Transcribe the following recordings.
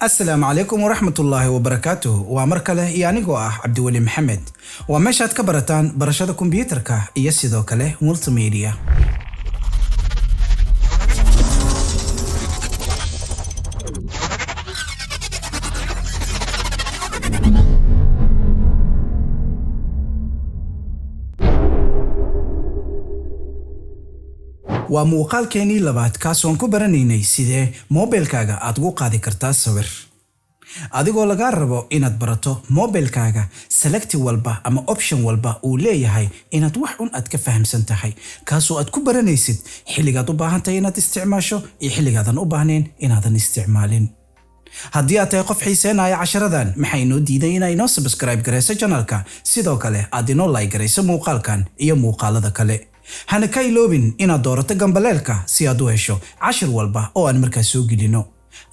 السلام عليكم ورحمة الله وبركاته ومركله يانيقو عبدولي محمد ومشهد كبرتان برشاد كمبيوتركا يسيدو كله مولتي ميديا وموقالكيني لباد كاسوان ku baranaynay sidee mobilkaaga aad ugu qaadi kartaa sawir adigoo laga rabo inaad barato mobilkaaga select walba ama option walba uu leeyahay inaad wax un aad ka fahamsan tahay kaasoo aad ku baranaysid xilligaad u baahan tahay inaad isticmaasho iyo xilligaadan u baahnayn inaadan isticmaalin haddii aad tahay qof xiiseynaya casharadan maxay noo diiday inay noo subscribe gareyso channelka sidoo kale aad inoo like gareyso muuqaalkan iyo muuqaalada kale hana ka iloobin inaad doorato gambaleelka si aad u hesho cashir walba oo aan markaa soo gelino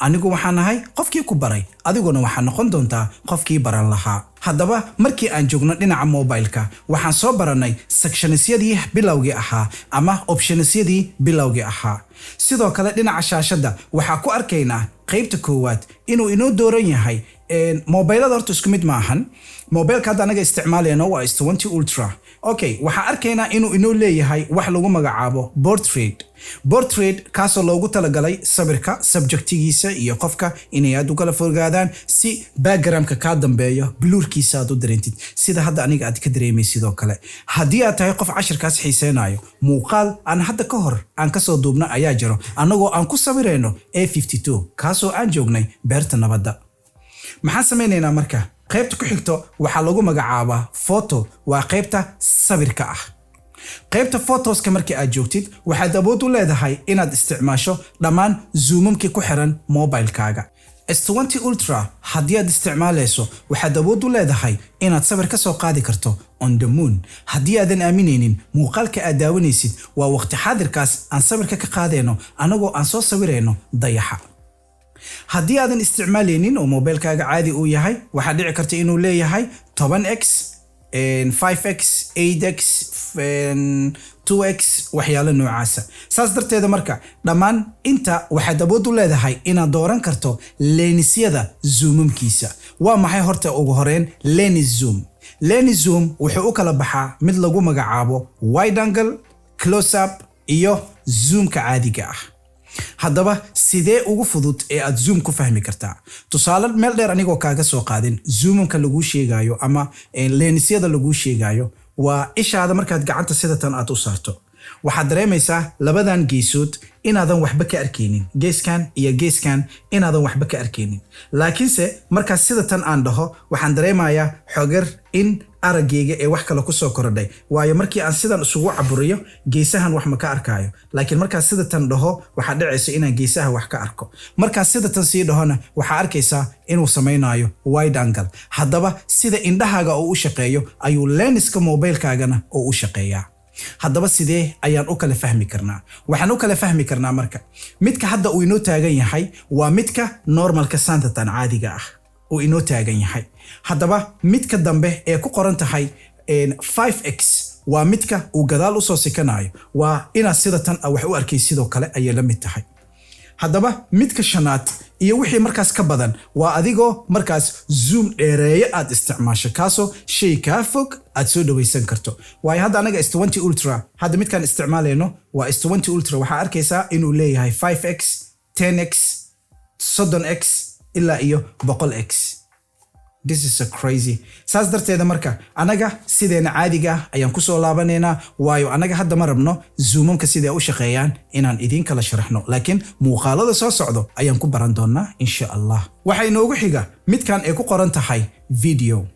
anigu waxaan ahay qofkii ku baray adiguna waxaa noqon doontaa qofkii baran lahaa haddaba markii aan joogno dhinaca mobilka waxaan soo baranay sectionsyadii bilowgii ahaa ama optionsyadii bilowgii ahaa sidoo kale dhinaca shaashada waxaa ku arkaynaa qaybta koowaad inuu inoo dooran yahay mobilada horta isku mid maahan mobilka hadda anaga isticmaalayno waa S20 Ultra okay waxaa arkaynaa inuu inoo leeyahay wax lagu magacaabo portrait kaasoo loogu talagalay sawirka subjectigiisa iyo qofka inay aad u kala fogaadaan si backgroundka ka dambeeyo blurkiisa aad u dareentid sida hadda aniga aad ka dareemay sidoo kale haddii aad tahay qof cashirkaas xiiseenayo muuqaal aan hadda ka hor aan ka soo duubna ayaa jiro anagoo aan ku sawirayno A52 kaasoo aan joognay beerta nabadda maxaan sameynaynaa marka qaybta ku xigto waxaa lagu magacaabaa photo waa qaybta sawirka ah qaybta photoska markii aad joogtid waxaad awood u leedahay inaad isticmaasho dhammaan zoomamkii ku xiran mobilkaaga S20 Ultra haddii aad isticmaalayso waxaad awood u leedahay inaad sawir ka soo qaadi karto on the moon haddii aadan aaminaynin muuqaalka aad daawanaysid waa waqti xaadirkaas aan sawirka ka qaadayno anagoo aan soo sawirayno dayaxa haddii aadan isticmaalaynin oo mobilkaaga caadi uu yahay waxaa dhici karta inuu leeyahay 10x 5x 8x 2x waxyaalo noocaasa saas darteeda marka dhammaan inta waxaad awood u leedahay inaad dooran karto lenisyada zoomamkiisa waa maxay horta ugu horeen lens zoom wuxuu u kala baxaa mid lagu magacaabo wide angle close up iyo zoomka caadiga ah haddaba sidee ugu fudud ee aad zoom ku fahmi kartaa tusaale meel dheer anigoo kaaga soo qaadin zoomka lagu sheegayo ama lensyada lagu sheegayo waa ishaada markaad gacanta sida tan aad u saarto waxaad dareemaysaa labadan geesood inaadan waxba ka arkeynin geeskan iyo geeskan inaadan waxba ka arkeynin laakiinse markaas sida tan aan dhaho waxaan dareemayaa xogar in aragayga ee wax kale ku soo korodhay waayo markii aan sidan isugu caburiyo geesahan wax ma ka arkaayo laakiin markaas sida tan dhaho waxa dhacaysa inaan geesaha wax ka arko markaas sida tan sii dhahona waxa arkaysaa inuu samaynayo wide angle haddaba sida indhahaaga oo u shaqeeyo ayuu lenska mobilkaagana oo u shaqeeyaa haddaba sidee ayaan u kala fahmi karnaa waxaan u kala fahmi karnaa marka midka hadda uu inoo taagan yahay waa midka normalka santatan caadiga ah uu inoo taagan yahay haddaba midka dambe ee ku qoran tahay 5x waa midka uu gadaal u soo sikanayo waa inaad sida tan wax u arkay sidoo kale ayay la mid tahay haddaba midka shanaad iyo wixii markaas ka badan waa adigoo markaas zoom dheereeye aad isticmaasho kaasoo shay kaa fog aad soo dhawaysan karto waayo hadda anaga S20 Ultra hadda midkaan isticmaalayno waa S20 Ultra waxaa arkaysaa inuu leeyahay 5x 10x 30x ilaa iyo 100x this is so crazy saas darteeda marka anaga sideena caadiga ayaan ku soo laabaneynaa waayo anaga hadda ma rabno zoomamka sidee u shaqeeyaan inaan idin kala sharaxno laakiin muuqaalada soo socdo ayaan ku baran doonaa insha Allah waxa inoogu xiga midkan ay ku qoran tahay video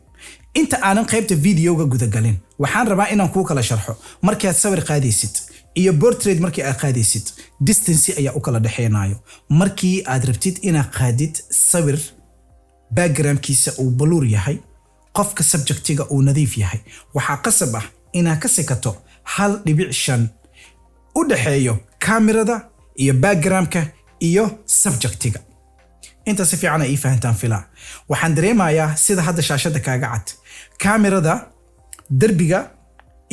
inta aanan qaybta videoga guda galin waxaan rabaa inaan ku kala sharxo markii aad sawir qaadaysid iyo portrait markii aad qaadaysid distance ayaa u kala dhaxeenayo markii aad rabtid inaad qaadid sawir backgroundkiisa uu blur yahay qofka subjectiga uu nadiif yahay waxaa qasab ah inaad ka sikato 1.5 u dhaxeeyo kamerada iyo backgroundka iyo subjectiga inta si fiican ay fahantaan filaa waxaan dareemayaa sida hadda shaashada kaaga cad kamerada darbiga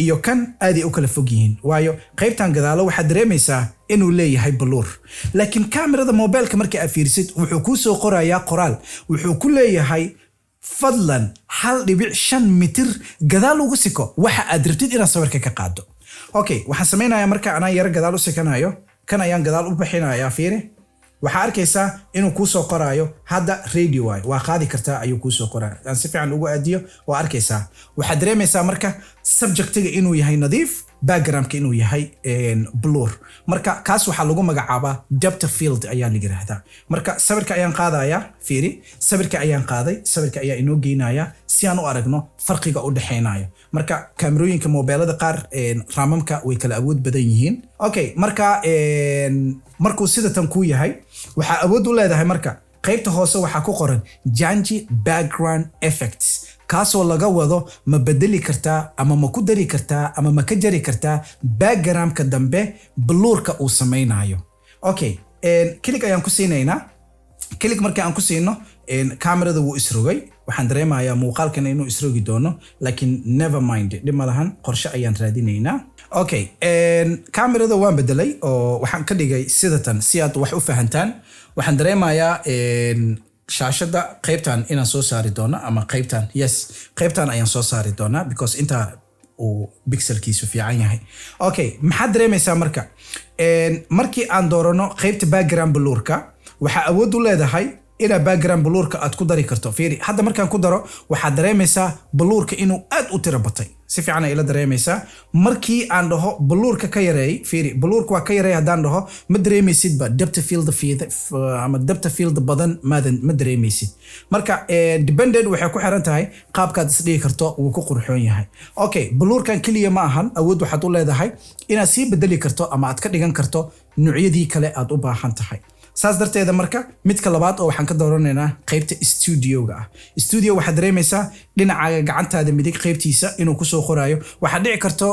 iyo kan aad u kala fog yihiin waayo qaybtan gadaalo waxa dareemaysaa inuu leeyahay blur laakiin kaamirada mobilka markii aad fiirsid wuxuu ku soo qorayaa qoraal wuxuu ku leeyahay fadlan 1.5 mitir gadaal ugu siko waxa aad rabtid inaad sawirka ka qaado okay waxaan sameeynayaa marka aan yar gadaal u sikanayo kan ayaan gadaal u bixinayaa fiiri waxa arkaysaa inuu ku soo qoraayo hadda radio waa qaadi kartaa ayuu ku soo qoraa aan si fiican ugu aadiyo waa arkaysaa waxa dareemaysaa marka subjectiga inuu yahay nadiif backgroundka inuu yahay blur marka kaas waxa lagu magacaabaa depth of field ayaa la yiraahdaa marka sawirka ayaan qaadayaa fiiri sawirka ayaan qaaday sawirka ayaa inoo geynaya si aan u aragno farqiga u dhaxeynaayo marka kaamirooyinka mobilada qaar raamamka way kala awood badan yihiin okay marka markuu sida tan ku yahay waxa awood u leedahay marka qaybta hoose waxa ku qoran Janji background effects kaasoo laga wado ma bedeli kartaa ama ma ku dari kartaa ama ma ka jari kartaa backgroundka dambe blurka uu sameeynayo okay click ayaan ku siinaynaa click markii aan ku siino kaamirada wuu isrogay waxaan dareemayaa muuqaalkan inuu isrogi doono laakiin never mind dhib malahan qorshe ayaan raadinaynaa okay kaamirada waan bedelay oo waxaan ka dhigay sidatan si aad wax u fahantaan waxaan dareemayaa shaashada qaybtan inaan soo saari doono ama qaybtan yes qaybtan ayaan soo saari doona because inta uu pixelkiisu fiican yahay okay maxaa dareemaysaa marka markii aan doorano qaybta background blurka waxa awood u leedahay ina background blurka aad ku dari karto fiiri hadda markaan ku daro waxa dareemaysaa blurka inuu aad u tiro batay si fiican ay la dareemaysaa markii aan dhaho blurka ka yareey fiiri blurka waa ka yareey hadaan dhaho ma dareemaysid ba depth field ama depth field badan ma dareemaysid marka dependent waxay ku xiran tahay qaabkaad isdhigi karto uu ku qurxoon yahay okay blurkan kaliya ma ahan awood waxaad u leedahay inaad sii bedeli karto ama aad ka dhigan karto noocyadii kale aad u baahan tahay saas darteeda marka midka labaad oo waxaan ka dooranaynaa qaybta studioga ah studio waxa dareemaysaa dhinaca gacantaada midig qaybtiisa inuu ku soo qoraayo waxa dhici karto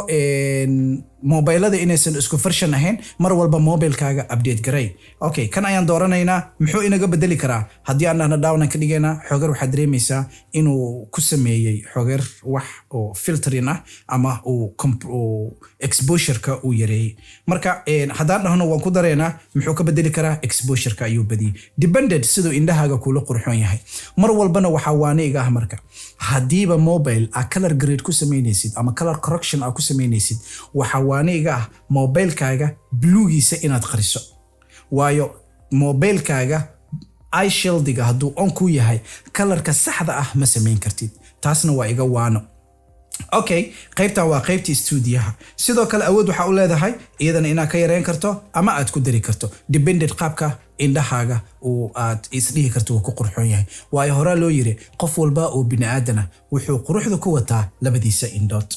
mobilada inaysan isku version ahayn mar walba mobilkaaga update garay okay kan ayaan dooranaynaa muxuu inaga bedeli karaa haddii aan down ka dhigaynaa xogar waxa dareemaysaa inuu ku sameeyay xogar wax oo filtering ah ama uu exposure-ka uu yareeyay marka haddaan dhahno waan ku dareynaa muxuu ka bedeli karaa exposure-ka ayuu badiyay dependent sidoo indhahaaga kula qurxoon yahay mar walbana waxa waaniga ah marka hadiiba mobile a color grade ku sameynaysid ama color correction a ku sameynaysid waxa waaniga ah mobilkaaga bluegiisa inaad qariso waayo mobilkaaga eye shieldiga haduu on ku yahay colorka saxda ah ma sameyn kartid taasna waa iga waano okay qaybtan waa qaybtii studioha sidoo kale awood waxa u leedahay iyadana inaad ka yareyn karto ama aad ku dari karto dependent qaabka indhahaaga oo aad isdhihi karto ku qurxoon yahay waayo hore loo yiri qof walba oo bini aadana wuxuu quruxda ku wataa labadiisa indhood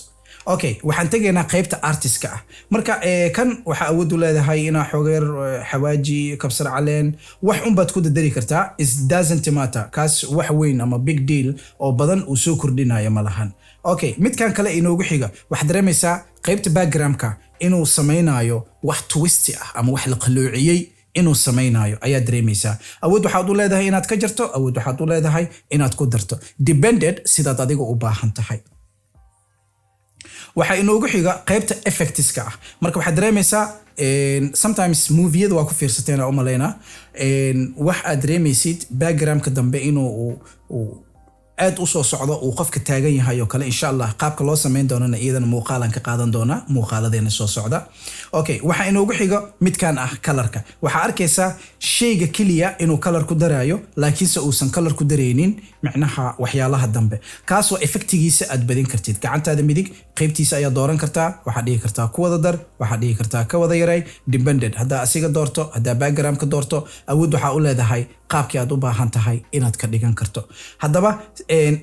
okay waxaan tageynaa qaybta artistka ah marka kan waxa awood u leedahay ina xogeer xawaaji kabsar caleen wax un baad ku dadari kartaa is doesn't matter kaas wax weyn ama big deal oo badan uu soo kordhinayo malahan okay midkan kale inoogu xiga waxa dareemaysaa qaybta backgroundka inuu sameynayo wax twist ah ama wax la qaloociyay inuu sameynayo ayaa dareemaysaa awood waxaad u leedahay inaad ka jarto awood waxaad u leedahay inaad ku darto dependent sidaad adiga u baahan tahay waxa inoogu xiga qaybta effectska ah marka waxa dareemaysaa sometimes movie-yada waa ku fiirsateen oo maleena wax aad dareemaysid backgroundka dambe inuu aad u soo socdo oo qofka taagan yahay oo kale insha Allah qaabka loo sameyn doonana iyadana muuqaalan ka qaadan doona muuqaaladeena soo socda okay waxa inoogu xiga midkan ah colorka waxa arkaysaa shayga kaliya inuu color ku daraayo laakiin se uusan color ku dareenin macnaha waxyaalaha dambe kaas oo effectigiisa aad badin kartid gacantaada midig qaybtiisa ayaa dooran kartaa waxa dhigi kartaa ku wada dar waxa dhigi kartaa ka wada yaray dependent hadaa asiga doorto hadaa background ka doorto awood waxa u leedahay qaabkii aad u baahan tahay inaad ka dhigan karto hadaba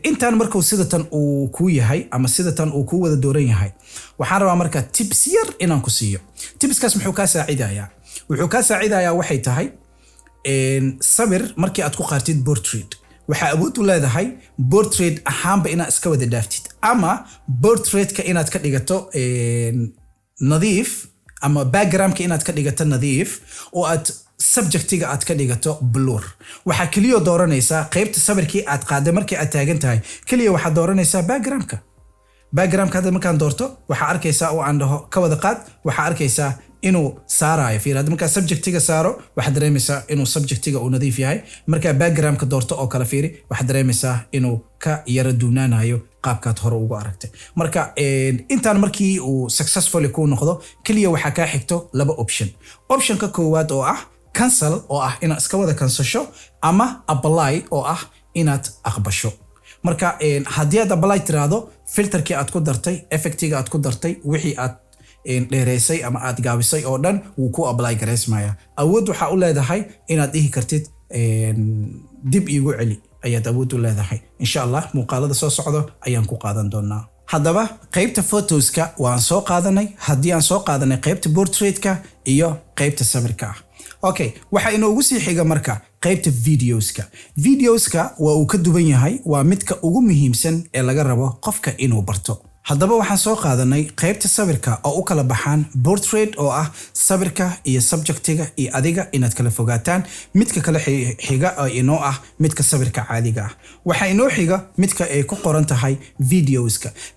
intaan markuu sidatan uu ku yahay ama sidatan uu ku wada dooran yahay waxaan rabaa marka tips yar inaan ku siiyo tipskaas muxuu ka saacidayaa wuxuu ka saacidayaa waxay tahay sabir markii aad ku qaartid portrait waxa awood u leedahay portrait ahaanba inaad iska wada dhaaftid ama portraitka inaad ka dhigato nadiif ama backgroundka inaad ka dhigato nadiif oo aad subjectiga aad ka dhigato blur waxa kaliya dooranaysaa qaybta sawirkii aad qaaday markii aad taagan tahay kaliya waxa dooranaysaa backgroundka background-ka hadda markaan doorto waxaa arkaysaa oo aan dhaho ka wada qaad waxaa arkaysaa inuu saarayo fiir hadda markaa subjectiga saaro waxaad dareemaysaa inuu subjectiga uu nadiif yahay markaa background-ka doorto oo kale fiiri waxaad dareemaysaa inuu ka yara duunaanayo qaabkaad hore ugu aragtay marka intaan markii uu successfully ku noqdo kaliya waxaa kaa xigto laba optionka koowaad oo ah cancel oo ah inaad iska wada kansasho ama apply oo ah inaad aqbasho marka haddii aad apply tiraahdo filterkii aad ku dartay effectiga aad ku dartay wixii aad dheereysay ama aad gaabisay oo dhan wuu ku apply gareysmaya awood waxaa u leedahay inaad dhihi kartid dib iigu celi ayaad awood u leedahay insha Allah muuqaalada soo socdo ayaan ku qaadan doonaa haddaba qaybta photoska waan soo qaadanay haddii aan soo qaadanay qaybta portraitka iyo qaybta sawirka ah okay waxa inoogu sii xiga marka qaybta videoska waa uu ka duwan yahay waa midka ugu muhiimsan ee laga rabo qofka inuu barto haddaba waxaan soo qaadanay qaybta sawirka oo u kala baxaan portrait oo ah sawirka iyo subjectiga iyo adiga inaad kala fogaataan midka kale xiga oo inoo ah midka sawirka caadiga ah waxa inoo xiga midka ay ku qoran tahay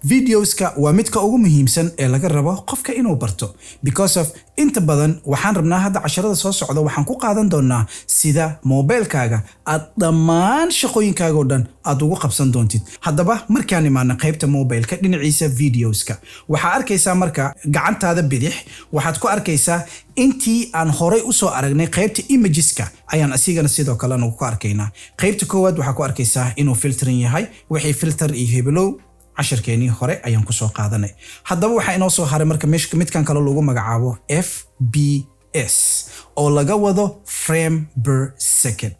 videoska waa midka ugu muhiimsan ee laga rabo qofka inuu barto because of inta badan waxaan rabnaa hadda casharada soo socda waxaan ku qaadan doonaa sida mobilkaaga aad dhammaan shaqooyinkaaga oo dhan aad ugu qabsan doontid haddaba markaan imaano qaybta mobilka dhinaciisa videoska waxaa arkaysaa marka gacantaada bidix waxaad ku arkaysaa intii aan horay u soo aragnay qaybta imageska ayaan asigana sidoo kale ku arkaynaa qaybta koowaad waxaa ku arkaysaa inuu filtering yahay wixii filter iyo hebelow casharkeenii hore ayaan ku soo qaadanay haddaba waxaa inoo soo haray marka midkan kale lagu magacaabo FBS oo laga wado frame per second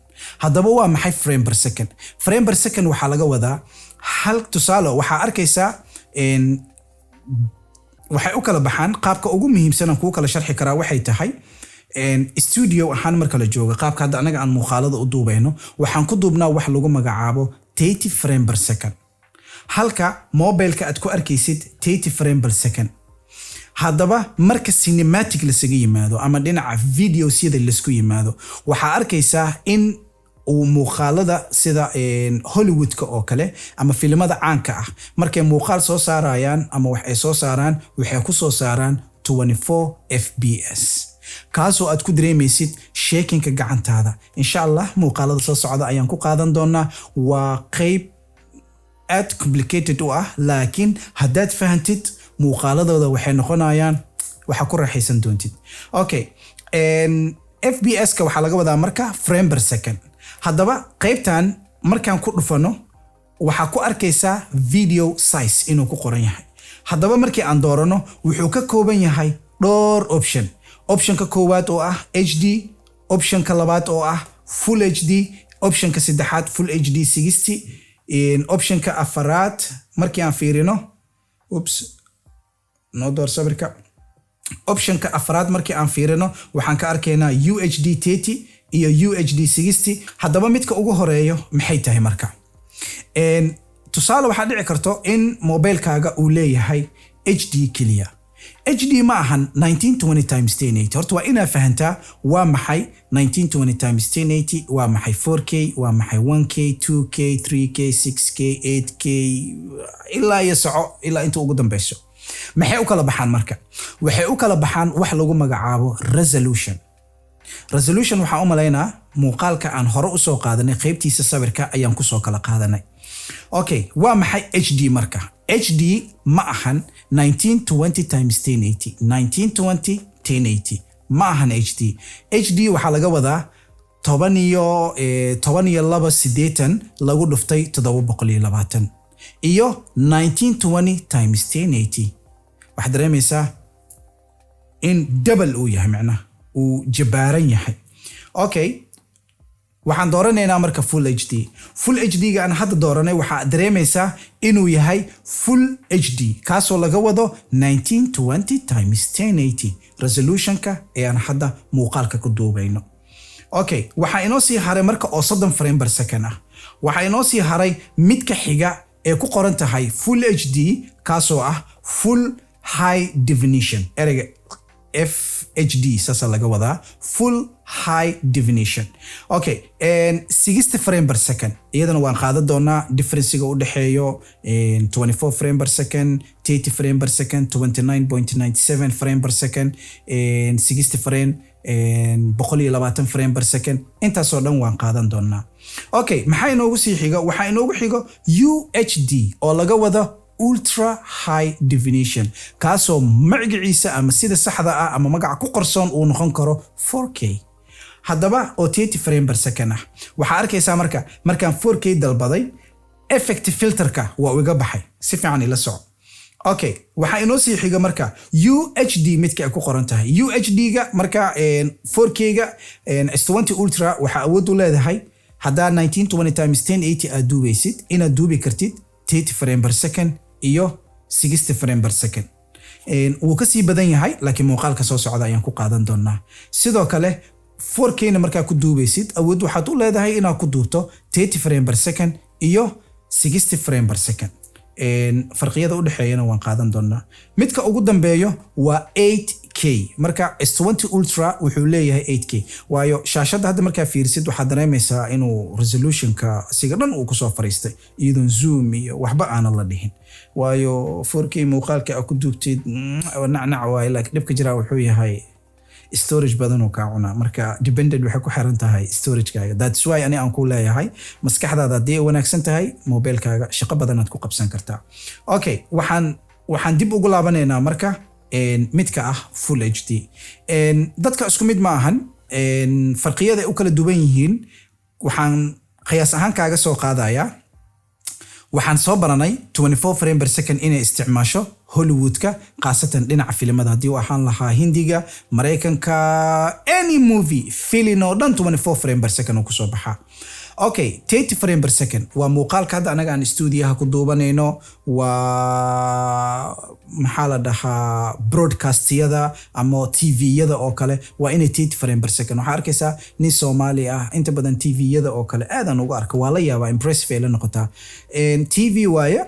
haddaba waa maxay frame per second waxaa laga wadaa hal tusaale waxaa arkaysaa waxay u kala baxaan qaabka ugu muhiimsan aan kuu kala sharxi karaa waxay tahay studio ahaan marka la joogo qaabka hadda anaga aan muuqaalada u duubayno waxaan ku duubnaa wax lagu magacaabo 30 frame per second halka mobilka aad ku arkaysid 30 frame per second haddaba marka cinematic la saga yimaado ama dhinaca video sida la isku yimaado waxaa arkaysaa in uu muuqaalada sida Hollywoodka oo kale ama filimada caanka ah markay muuqaal soo saarayaan ama wax ay soo saaraan waxay ku soo saaraan 24 fps kaasoo aad ku dareemaysid shakinka gacantaada insha Allah muuqaalada soo socda ayaan ku qaadan doonaa waa qayb aad complicated u ah laakiin haddaad fahantid muuqaaladooda waxay noqonayaan waxa ku raaxaysan doontid okay fps ka waxa laga wadaa marka frame per second haddaba qaybtan markaan ku dhufano waxa ku arkaysaa video size inuu ku qoran yahay haddaba markii aan doorano wuxuu ka kooban yahay dhowr optionka koowaad oo ah HD optionka labaad oo ah full HD optionka saddexaad full HD 60 optionka afaraad markii aan fiirino sawirka optionka afaraad markii aan fiirino waxaan ka arkaynaa UHD 30 iyo UHD 60 haddaba midka ugu horeeyo maxay tahay marka tusaale waxaa dhici karto in mobilkaaga uu leeyahay HD kaliya HD ma ahan 1920 times 1080 horta waa inaa fahantaa waa maxay 1920 times 1080 waa maxay 4K waa maxay 1K 2K 3K 6K 8K ilaa iyo soco ilaa inta ugu dambayso maxay u kala baxaan marka waxay u kala baxaan wax lagu magacaabo resolution waxaa u malaynaa muuqaalka aan hore u soo qaadanay qaybtiisa sawirka ayaan ku soo kala qaadanay okay waa maxay HD marka HD ma ahan 1920 times 1080 ma ahan HD waxaa laga wadaa 12 lagu dhuftay 720 iyo 1920 times 1080 waxaad dareemaysaa in double uu yahay macnaha uu jabaaran yahay okay waxaan dooranaynaa marka full HD ga aan hadda dooranay waxaa dareemaysaa inuu yahay full HD kaasoo laga wado 1920 times 1080 resolutionka ee aan hadda muuqaalka ku duubayno okay waxaa inoo sii haray marka oo 30 frame per second ah waxaa inoo sii haray midka xiga ee ku qoran tahay full HD kaasoo ah full high definition ereyga FHD sasa laga wadaa full high definition. Okay, and 60 frame per second iyadana waan qaadan doonaa difference-ga u dhaxeeyo 24 frame per second, 30 frame per second, 29.97 frame per second, and 60 frame and 120 frame per second. intaas oo dhan waan qaadan doonaa. Okay, maxay inoogu sii xiga? Waxa inoogu xigo UHD oo laga wada ultra high definition kaasoo magaciisa ama sida saxda ah ama magaca ku qarsoon uu noqon karo 4K. haddaba oo 30 frame per second ah waxaa arkaysaa markaan 4K dalbaday effect filterka waa iga baxay si fiican ila soco. Okay, waxa inoo sii xiga marka UHD midka ay ku qoran tahay. UHD-ga marka 4K-ga S20 Ultra waxa awood u leedahay haddaa 1920 times 1080 aad duubaysid inaad duubi kartid 30 frame per second iyo 60 frame per second. wuu ka sii badan yahay laakiin muuqaalka soo socda ayaan ku qaadan doonaa. sidoo kale 4K-na markaa ku duubaysid awood waxaad u leedahay inaad ku duubto 30 frame per second iyo 60 frame per second. farqiyada u dhaxeeyana waan qaadan doonaa. midka ugu dambeeyo waa 8K. marka S20 Ultra wuxuu leeyahay 8K waayo shaashada hadda markaa fiirsid waxaad dareemaysaa inuu resolutionka siga dhan uu ku soo fariistay iyadoo zoom iyo waxba aan la dhihin waayo 4K muuqaalka aad ku duubtid nacnac waayo laakiin dhibka jira wuxuu yahay storage badan oo ka cuna. marka dependent waxay ku xiran tahay storage-kaaga. that's why ani aan ku leeyahay maskaxdaada hadii wanaagsan tahay mobilkaaga shaqo badan aad ku qabsan kartaa. Okay, waxaan dib ugu laabanaynaa marka midka ah full HD. dadka isku mid ma ahan farqiyada u kala duwan yihiin. waxaan qiyaas ahaan kaaga soo qaadayaa waxaan soo baranay 24 frame per second inay isticmaasho Hollywoodka qaasatan dhinaca filimada hadii uu ahaan lahaa Hindiga, Mareykanka, any movie film oo dhan 24 frame per second ku soo baxa. Okay, 30 frame per second waa muuqaalka hadda anaga aan studio-ha ku duubanayno waa maxaa la dhahaa broadcast-yada ama TV-yada oo kale waa inay 30 frame per second. waxaa arkaysaa nin Soomaali ah inta badan TV-yada oo kale aadan ugu arka waa la yaabaa impressive la noqotaa. TV waaye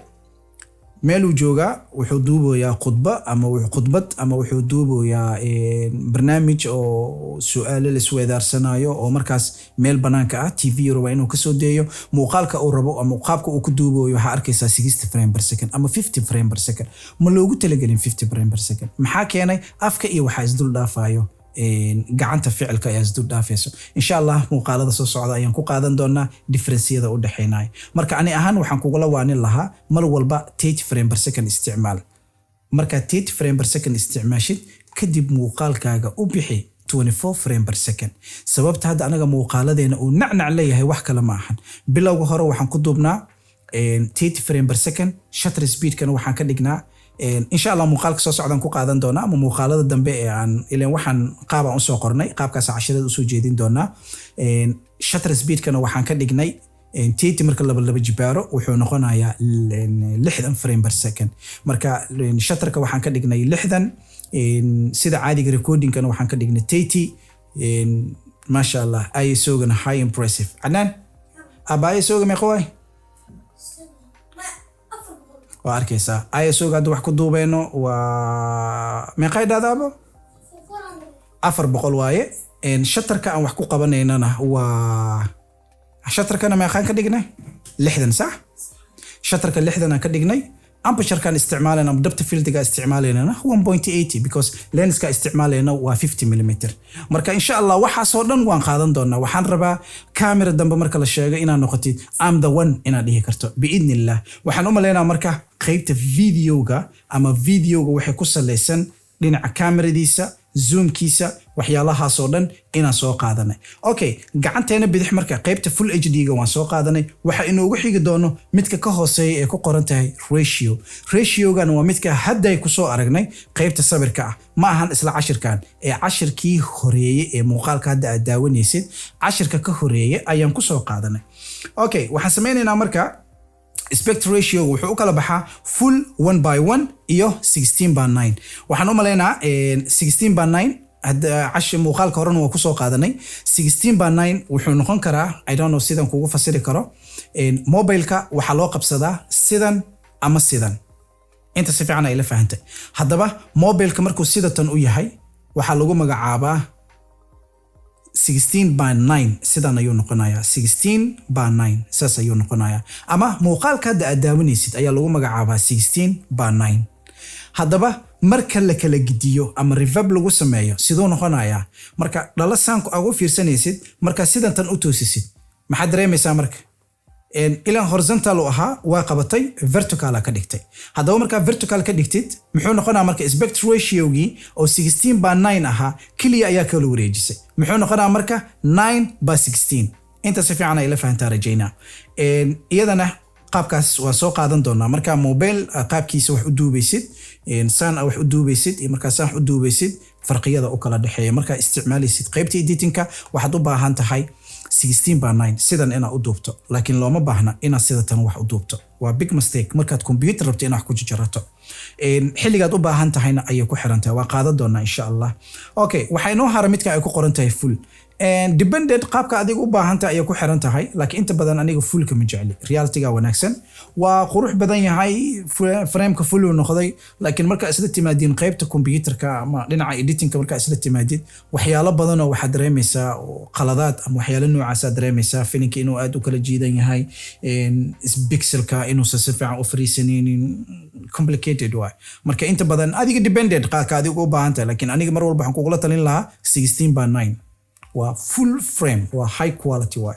meeluu joogaa wuxuu duubayaa khudbad ama wuxuu duubayaa barnaamij oo su'aalo la isweydaarsanaayo oo markaas meel banaanka ah TV raba inuu ka soo deeyo muuqaalka uu rabo ama qaabka uu ku duubayo waxaa arkaysaa 60 frame per second ama 50 frame per second. ma loogu talagelin 50 frame per second maxaa keenay afka iyo waxa isdul dhaafayo gacanta ficilka ayaa isdul dhaafayso. insha Allah muuqaalada soo socda ayaan ku qaadan doonaa difference-yada u dhaxeynay. marka ani ahaan waxaan kugula waanin lahaa mar walba 30 frame per second isticmaal. marka 30 frame per second isticmaashid kadib muuqaalkaaga u bixi 24 frame per second. sababta hadda anaga muuqaaladeena uu nacnac leeyahay wax kale ma ahan. bilowga hore waxaan ku duubnaa 30 frame per second, shutter speed-kana waxaan ka dhignaa insha Allah muuqaalka soo socdaan ku qaadan doonaa ama muuqaalada dambe ee aan ileen waxaan qaabaan u soo qornay qaabkaas casharada u soo jeedin doonaa. shutter speed-kana waxaan ka dhignay 30 marka laba jibaaro wuxuu noqonayaa 60 frame per second. marka shutterka waxaan ka dhignay 60 sida caadiga recording-kana waxaan ka dhignay 30 masha Allah ISO-gana high impressive. Adnan ISO-ga meeqoy waa arkaysaa ISO-ga hadda wax ku duubeyno waa meeqay dhadaabo 400 waaye. shutterka aan wax ku qabanaynana waa shutterkana meeqaan ka dhignay 60 sax. shutterka 60 aan ka dhignay. aperture-kan isticmaalayna depth field-ga isticmaalayna 1.80 because lens-ka isticmaalayna waa 50 mm. marka insha Allah waxa soo dhan waan qaadan doonaa. waxaan rabaa camera dambe marka la sheego inaad noqotid I'm the one inaad dhihi karto biidnillah. waxaan u maleynaa marka qaybta video-ga ama video-ga waxay ku saleysan dhinaca kameradiisa zoomkiisa waxyaalahaas oo dhan inaan soo qaadanay. Okay, gacanteena bidix marka qaybta full HD-ga waan soo qaadanay. waxa inoogu xigi doono midka ka hooseeya ee ku qoran tahay ratio. ratio-gan waa midka hadda ay ku soo aragnay qaybta sawirka ah ma ahan isla cashirkan ee cashirkii horeeyay ee muuqaalka hadda aad daawanaysid cashirka ka horeeyay ayaan ku soo qaadanay. Okay, waxaan sameynaynaa marka aspect ratio wuxuu u kala baxaa full 1/1 iyo 16/9. waxaan u maleynaa 16/9 hadda cashir muuqaalka horena waa ku soo qaadanay. 16/9 wuxuu noqon karaa I don't know sidan kugu fasiri karo. mobilka waxa loo qabsadaa sidan ama sidan. inta si fiican ay la fahantay. haddaba mobilka markuu sidatan u yahay waxaa lagu magacaabaa 16:9 sidan ayuu noqonayaa 16:9 saas ayuu noqonayaa ama muuqaalka hadda aad daawanaysid ayaa lagu magacaabaa 16:9 haddaba marka la kala gidiyo ama reverb lagu sameeyo sidoo noqonayaa marka dhala saanku aad u fiirsanaysid marka sidan tan u toosisid maxaad dareemaysaa marka ilan horizontal ahaa waa qabatay vertical ka dhigtay haddaba marka vertical ka dhigtid muxuu noqonaa marka aspect ratio-gii oo 16:9 ahaa kaliya ayaa kala wareejisay muxuu noqonaa marka 9:16 inta si fiican ay la fahantaa rajaynaa iyadana qaabkaas waa soo qaadan doonaa marka mobile qaabkiisa wax u duubaysid saan wax u duubaysid iyo marka saan u duubaysid farqiyada u kala dhaxeeya marka isticmaalaysid qaybta editingka waxaad u baahan tahay 16:9 sidan inaad u duubto laakiin looma baahna inaad sida tan wax u duubto waa big mistake markaad computer rabto inaad ku jarato xilligaad u baahan tahayna ayay ku xiran tahay waa qaadan doonaa insha Allah okay waxa inoo hara midka ay ku qoran tahay full dependent qaabka adiga u baahan tahay ayay ku xiran tahay laakiin inta badan aniga full ka ma jecli reality-ga wanaagsan waa qurux badan yahay frame-ka full uu noqday laakiin marka isla timaadin qaybta computer-ka ama dhinaca editing-ka marka isla timaadid waxyaalo badan oo waxa dareemaysaa qaladaad ama waxyaalo noocaas aad dareemaysaa filinka inuu aad u kala jiidan yahay pixel-ka inuu si fiican u fariisanaynin complicated way marka inta badan adiga dependent qaabka adiga u baahan tahay laakiin aniga mar walba waxaan kugu la talin lahaa 16:9 waa full frame waa high quality way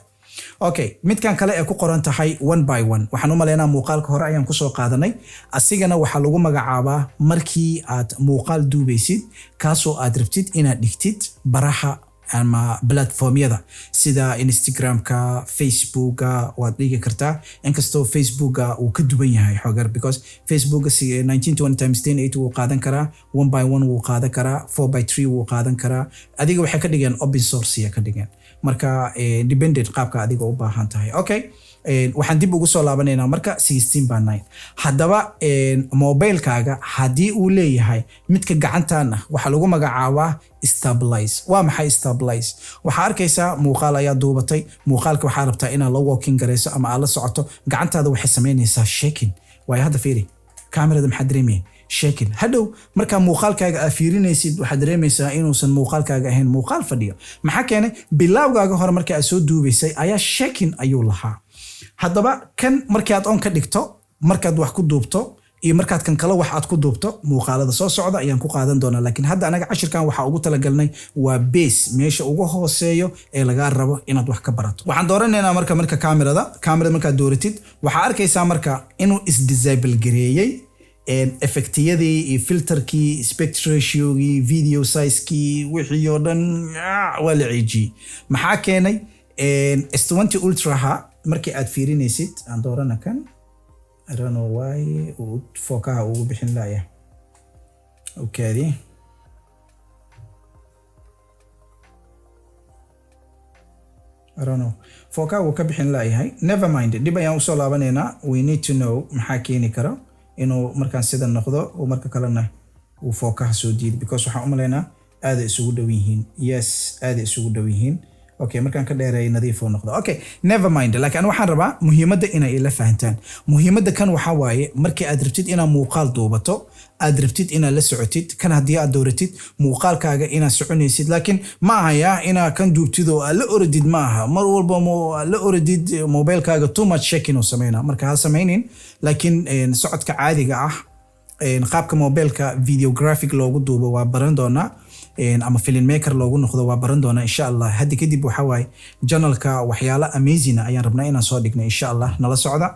okay midkan kale ee ku qoran tahay 1:1 waxaan u maleynaa muuqaalka hore ayaan ku soo qaadanay asigana waxa lagu magacaabaa markii aad muuqaal duubaysid kaasoo aad rabtid inaad dhigtid baraha ama platformyada sida Instagram-ka Facebook-ga waad dhigi kartaa inkastoo Facebook-ga uu ka duwan yahay xogar because Facebook-ga 1920x1080 wuu qaadan karaa 1:1 wuu qaadan karaa 4:3 wuu qaadan karaa adiga waxay ka dhigeen open source ka dhigeen marka dependent qaabka adiga u baahan tahay okay waxaan dib ugu soo laabanaynaa marka 16:9 haddaba mobile-kaaga haddii uu leeyahay midka gacantaana waxa lagu magacaabaa stabilize waa maxay stabilize waxa arkaysaa muuqaal ayaa duubatay muuqaalka waxa rabtaa inaad la walking gareyso ama aad la socoto gacantaada waxay sameynaysaa shaking way hadda fiiri kaamirada maxaa dareemaya shaking hadhow marka muuqaalkaaga aad fiirinaysid waxaad dareemaysaa inuusan muuqaalkaaga ahayn muuqaal fadhiyo maxaa keenay bilowgaaga hore markii aad soo duubaysay ayaa shaking ayuu lahaa haddaba kan markii aad on ka dhigto markaad wax ku duubto iyo markaad kan kala wax aad ku duubto muuqaalada soo socda ayaan ku qaadan doonaa laakiin hadda anaga cashirkan waxa ugu talagalnay waa base meesha ugu hooseeyo ee laga rabo inaad wax ka barato waxaan dooranaynaa marka kaamirada markaad dooratid waxa arkaysaa marka inuu is disable gareeyay effectiyadii iyo filterkii aspect ratio-gii video size-kii wixii oo dhan waa la ciijiyay maxaa keenay S20 Ultra markii aad fiirinaysid aan doorana kan I don't know why uu fookaha ugu bixin laaya okay I don't know fookaha uu ka bixin laayahay never mind dib ayaan usoo laabaneynaa we need to know maxaa keeni kara inuu markaan sida noqdo oo marka kalena uu fookaha soo diido because waxaan u maleynaa aad isugu dhow yihiin yes aad isugu dhow yihiin okay markaan ka dheereeyay nadiif oo noqdo okay never mind laakiin waxaan rabaa muhiimadda inay ila fahantaan muhiimadda kan waxa waaye markii aad rabtid inaad muuqaal duubato aad rabtid inaad la socotid kan haddii aad dooratid muuqaalkaaga inaad soconaysid laakiin ma aha inaad kan duubtid oo aad la orodid ma aha mar walba la orodid mobilekaaga too much shaking oo sameynaa marka ha sameynin laakiin socodka caadiga ah qaabka mobileka videographic loogu duubo waa baran doonaa ama filmmaker loogu noqdo waa baran doonaa insha Allah hadda kadib waxa waay channelka waxyaalo amazing ayaan rabnaa inaan soo dhigno insha Allah nala socda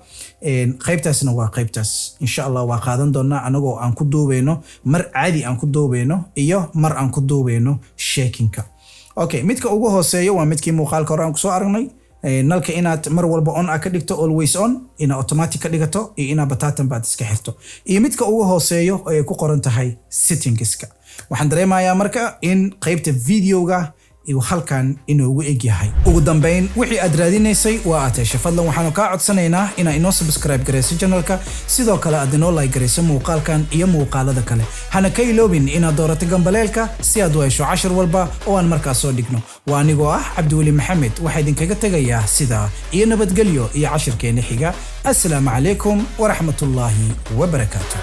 qaybtaasna waa qaybtaas insha Allah waa qaadan doonaa anagoo aan ku duubeyno mar caadi aan ku duubeyno iyo mar aan ku duubeyno shakinka okay midka ugu hooseeyo waa midkii muuqaalka hore aan ku soo aragnay nalka inaad mar walba on ka dhigto always on ina automatic ka dhigato iyo ina batatan baad iska xirto iyo midka ugu hooseeyo ay ku qoran tahay settingska waxaan dareemayaa marka in qaybta videoga iyo halkan inoogu eg yahay ugu dambeyn wixii aad raadinaysay waa aad heshay fadlan waxaanu kaa codsanaynaa inaad inoo subscribe gareyso channelka sidoo kale aad inoo like gareyso muuqaalkan iyo muuqaalada kale hana ka iloobin inaad doorato gambaleelka si aad u hesho cashir walba oo aan markaas soo dhigno waa anigoo ah Cabdiweli Maxamed waxaa idinkaga tagayaa sidaa iyo nabadgelyo iyo cashirkeena xiga assalaamu calaykum wa rahmatullaahi wa barakaatuh